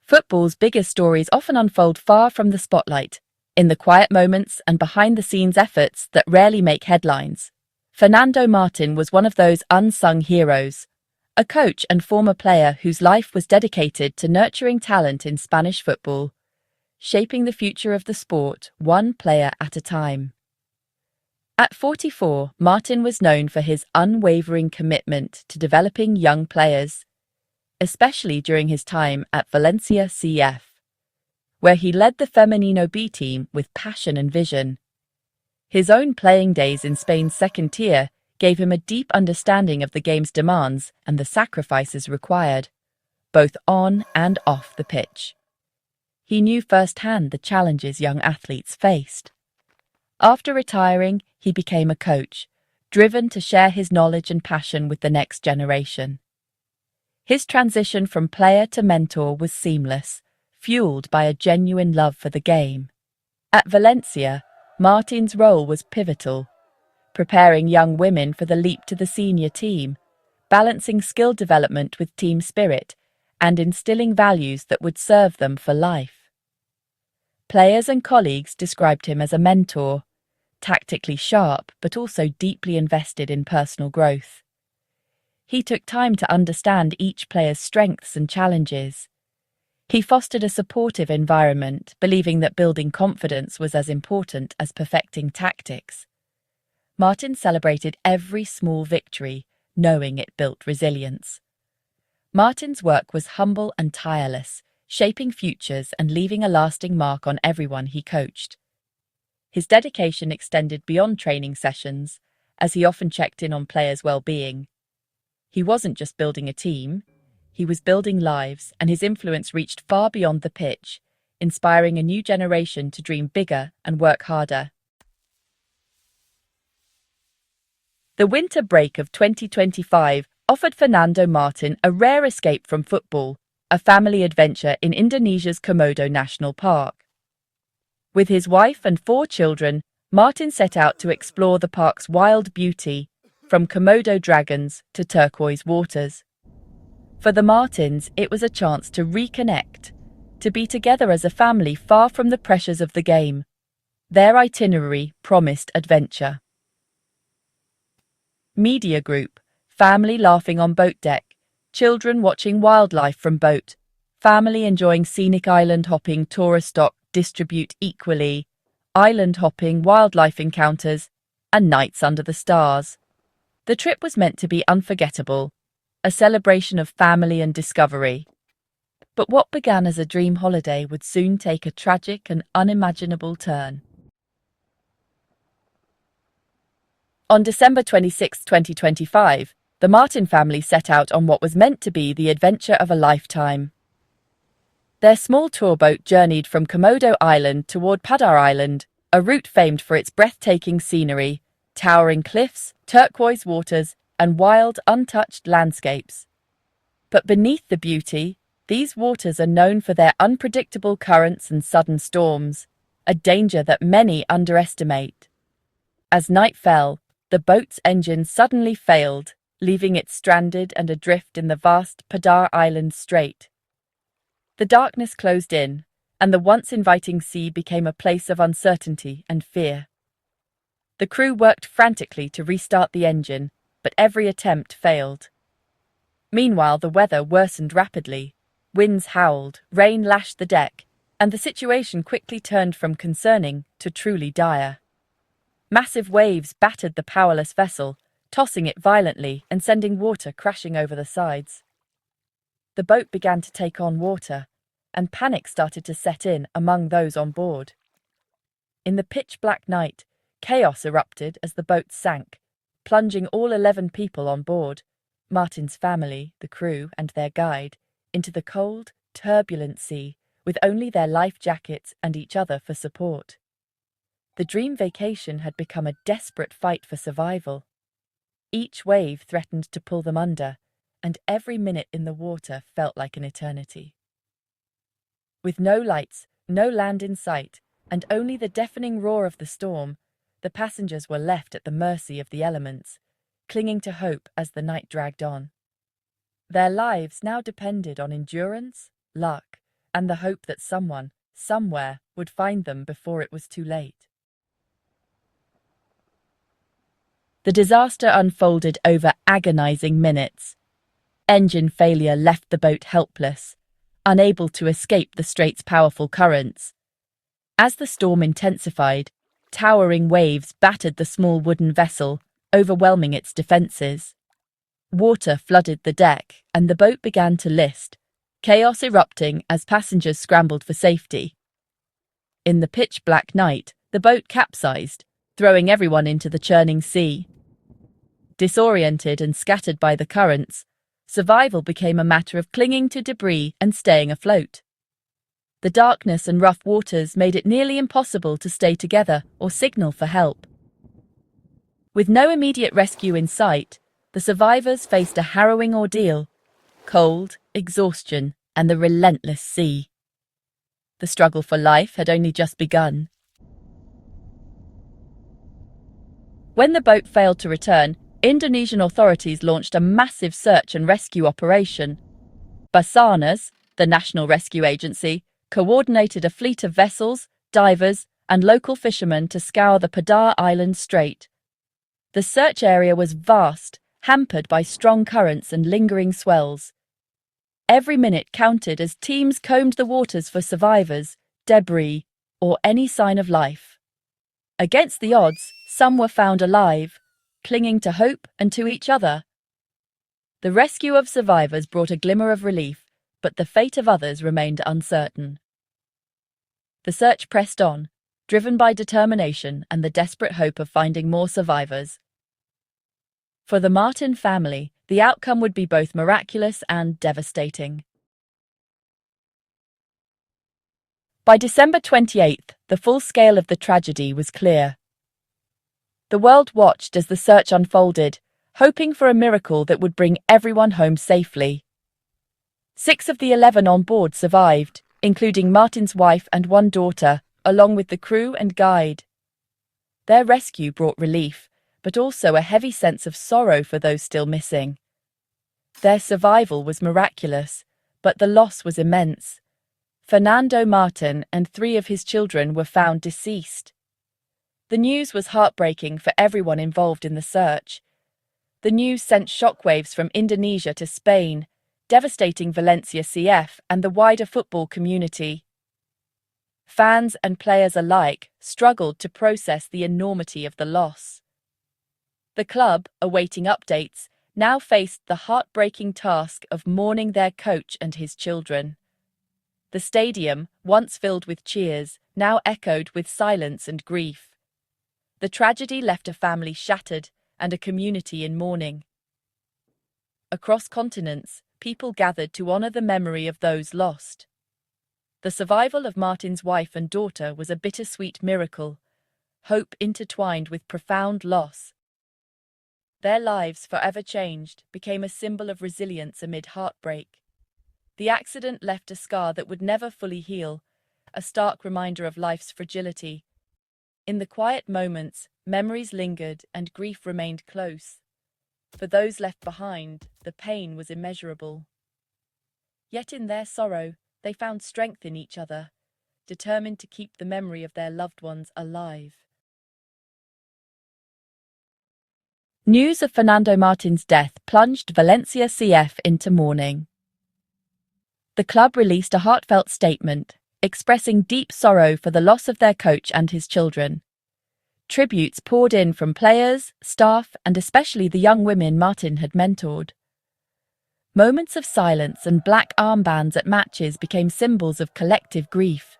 Football's biggest stories often unfold far from the spotlight, in the quiet moments and behind-the-scenes efforts that rarely make headlines. Fernando Martin was one of those unsung heroes, a coach and former player whose life was dedicated to nurturing talent in Spanish football, shaping the future of the sport one player at a time. At 44, Martin was known for his unwavering commitment to developing young players, especially during his time at Valencia CF, where he led the Femenino B team with passion and vision. His own playing days in Spain's second tier gave him a deep understanding of the game's demands and the sacrifices required, both on and off the pitch. He knew firsthand the challenges young athletes faced. After retiring, he became a coach, driven to share his knowledge and passion with the next generation. His transition from player to mentor was seamless, fueled by a genuine love for the game. At Valencia, Martin's role was pivotal, preparing young women for the leap to the senior team, balancing skill development with team spirit, and instilling values that would serve them for life. Players and colleagues described him as a mentor, tactically sharp but also deeply invested in personal growth. He took time to understand each player's strengths and challenges. He fostered a supportive environment, believing that building confidence was as important as perfecting tactics. Martin celebrated every small victory, knowing it built resilience. Martin's work was humble and tireless, shaping futures and leaving a lasting mark on everyone he coached. His dedication extended beyond training sessions, as he often checked in on players' well-being. He wasn't just building a team, he was building lives, and his influence reached far beyond the pitch, inspiring a new generation to dream bigger and work harder. The winter break of 2025 offered Fernando Martin a rare escape from football, a family adventure in Indonesia's Komodo National Park. With his wife and 4 children, Martin set out to explore the park's wild beauty, from Komodo dragons to turquoise waters. For the Martins, it was a chance to reconnect, to be together as a family far from the pressures of the game. Their itinerary promised adventure. Media group, family laughing on boat deck, children watching wildlife from boat, family enjoying scenic island hopping tourist stock distribute equally, island hopping wildlife encounters, and nights under the stars. The trip was meant to be unforgettable, a celebration of family and discovery. But what began as a dream holiday would soon take a tragic and unimaginable turn. On December 26, 2025, the Martin family set out on what was meant to be the adventure of a lifetime. Their small tour boat journeyed from Komodo Island toward Padar Island, a route famed for its breathtaking scenery, towering cliffs, turquoise waters, and wild, untouched landscapes. But beneath the beauty, these waters are known for their unpredictable currents and sudden storms, a danger that many underestimate. As night fell, the boat's engine suddenly failed, leaving it stranded and adrift in the vast Padar Island Strait. The darkness closed in, and the once inviting sea became a place of uncertainty and fear. The crew worked frantically to restart the engine, but every attempt failed. Meanwhile, the weather worsened rapidly. Winds howled, rain lashed the deck, and the situation quickly turned from concerning to truly dire. Massive waves battered the powerless vessel, tossing it violently and sending water crashing over the sides. The boat began to take on water, and panic started to set in among those on board. In the pitch-black night, chaos erupted as the boat sank, plunging all 11 people on board, Martin's family, the crew, and their guide, into the cold, turbulent sea, with only their life jackets and each other for support. The dream vacation had become a desperate fight for survival. Each wave threatened to pull them under, and every minute in the water felt like an eternity. With no lights, no land in sight, and only the deafening roar of the storm, the passengers were left at the mercy of the elements, clinging to hope as the night dragged on. Their lives now depended on endurance, luck, and the hope that someone, somewhere, would find them before it was too late. The disaster unfolded over agonizing minutes. Engine failure left the boat helpless, unable to escape the strait's powerful currents. As the storm intensified, towering waves battered the small wooden vessel, overwhelming its defences. Water flooded the deck, and the boat began to list, chaos erupting as passengers scrambled for safety. In the pitch-black night, the boat capsized, throwing everyone into the churning sea. Disoriented and scattered by the currents, survival became a matter of clinging to debris and staying afloat. The darkness and rough waters made it nearly impossible to stay together or signal for help. With no immediate rescue in sight, the survivors faced a harrowing ordeal: cold, exhaustion, and the relentless sea. The struggle for life had only just begun. When the boat failed to return, Indonesian authorities launched a massive search and rescue operation. Basarnas, the National Rescue Agency, coordinated a fleet of vessels, divers, and local fishermen to scour the Padar Island Strait. The search area was vast, hampered by strong currents and lingering swells. Every minute counted as teams combed the waters for survivors, debris, or any sign of life. Against the odds, some were found alive, clinging to hope and to each other. The rescue of survivors brought a glimmer of relief, but the fate of others remained uncertain. The search pressed on, driven by determination and the desperate hope of finding more survivors. For the Martin family, the outcome would be both miraculous and devastating. By December 28th, the full scale of the tragedy was clear. The world watched as the search unfolded, hoping for a miracle that would bring everyone home safely. 6 of the 11 on board survived, including Martin's wife and 1 daughter, along with the crew and guide. Their rescue brought relief, but also a heavy sense of sorrow for those still missing. Their survival was miraculous, but the loss was immense. Fernando Martin and 3 of his children were found deceased. The news was heartbreaking for everyone involved in the search. The news sent shockwaves from Indonesia to Spain, devastating Valencia CF and the wider football community. Fans and players alike struggled to process the enormity of the loss. The club, awaiting updates, now faced the heartbreaking task of mourning their coach and his children. The stadium, once filled with cheers, now echoed with silence and grief. The tragedy left a family shattered and a community in mourning. Across continents, people gathered to honor the memory of those lost. The survival of Martin's wife and daughter was a bittersweet miracle, hope intertwined with profound loss. Their lives, forever changed, became a symbol of resilience amid heartbreak. The accident left a scar that would never fully heal, a stark reminder of life's fragility. In the quiet moments, memories lingered and grief remained close. For those left behind, the pain was immeasurable. Yet in their sorrow, they found strength in each other, determined to keep the memory of their loved ones alive. News of Fernando Martin's death plunged Valencia CF into mourning. The club released a heartfelt statement, expressing deep sorrow for the loss of their coach and his children. Tributes poured in from players, staff, and especially the young women Martin had mentored. Moments of silence and black armbands at matches became symbols of collective grief.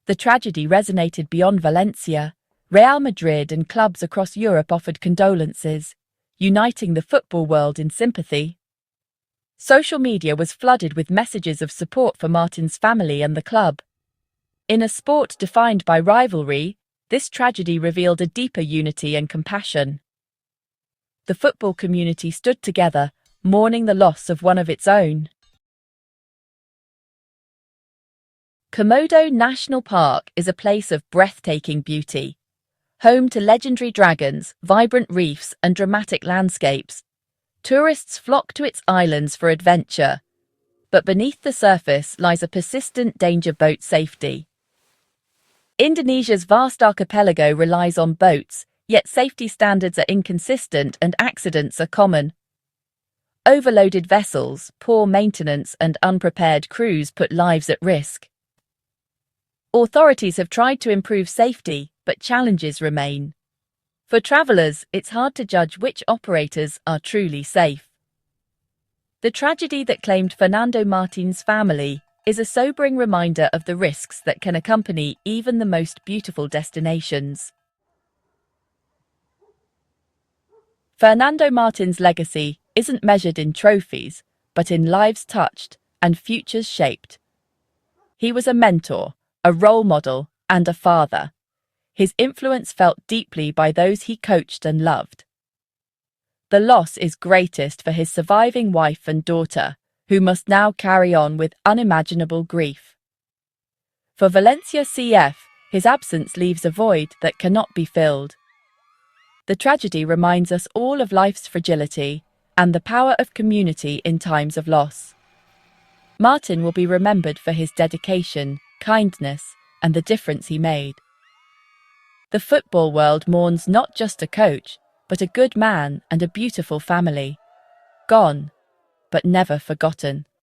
The tragedy resonated beyond Valencia. Real Madrid and clubs across Europe offered condolences, uniting the football world in sympathy. Social media was flooded with messages of support for Martin's family and the club. In a sport defined by rivalry, this tragedy revealed a deeper unity and compassion. The football community stood together, mourning the loss of one of its own. Komodo National Park is a place of breathtaking beauty. Home to legendary dragons, vibrant reefs, and dramatic landscapes, tourists flock to its islands for adventure. but beneath the surface lies a persistent danger: boat safety. Indonesia's vast archipelago relies on boats, yet safety standards are inconsistent and accidents are common. Overloaded vessels, poor maintenance, and unprepared crews put lives at risk. Authorities have tried to improve safety, but challenges remain. For travelers, it's hard to judge which operators are truly safe. The tragedy that claimed Fernando Martin's family is a sobering reminder of the risks that can accompany even the most beautiful destinations. Fernando Martin's legacy isn't measured in trophies, but in lives touched and futures shaped. He was a mentor, a role model, and a father. His influence felt deeply by those he coached and loved. The loss is greatest for his surviving wife and daughter, who must now carry on with unimaginable grief. For Valencia CF, his absence leaves a void that cannot be filled. The tragedy reminds us all of life's fragility and the power of community in times of loss. Martin will be remembered for his dedication, kindness, and the difference he made. The football world mourns not just a coach, but a good man and a beautiful family. Gone, but never forgotten.